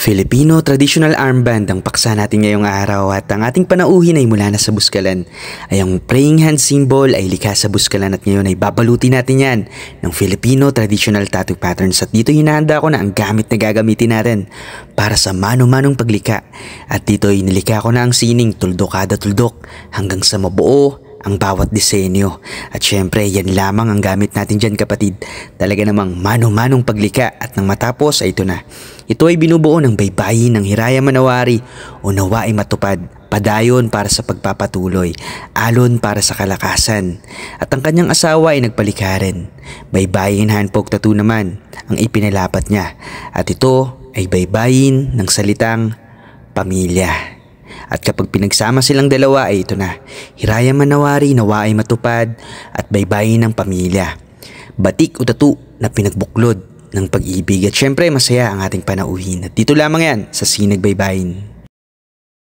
Filipino traditional armband ang paksa natin ngayong araw at ang ating panauhin ay mula na sa buskalan. Ay ang praying hand symbol ay likha sa buskalan at ngayon ay babaluti natin yan ng Filipino traditional tattoo patterns at dito hinahanda ko na ang gamit na gagamitin natin para sa mano-manong paglikha. At dito ay nilikha ko na ang sining tuldok kada tuldok hanggang sa mabuo ang bawat disenyo. At syempre yan lamang ang gamit natin dyan kapatid. Talaga namang mano-manong paglikha at nang matapos ay ito na. Ito ay binubuo ng baybayin ng Hiraya Manawari o nawa ay matupad, padayon para sa pagpapatuloy, alon para sa kalakasan. At ang kanyang asawa ay nagpalikha rin. Baybayin handpoke tattoo naman ang ipinalapat niya. At ito ay baybayin ng salitang pamilya. At kapag pinagsama silang dalawa ay ito na, Hiraya Manawari nawa ay matupad at baybayin ng pamilya. Batik o tattoo na pinagbuklod ng pag-ibig at syempre masaya ang ating panauhin. At dito lamang yan sa Sinag Baybayin.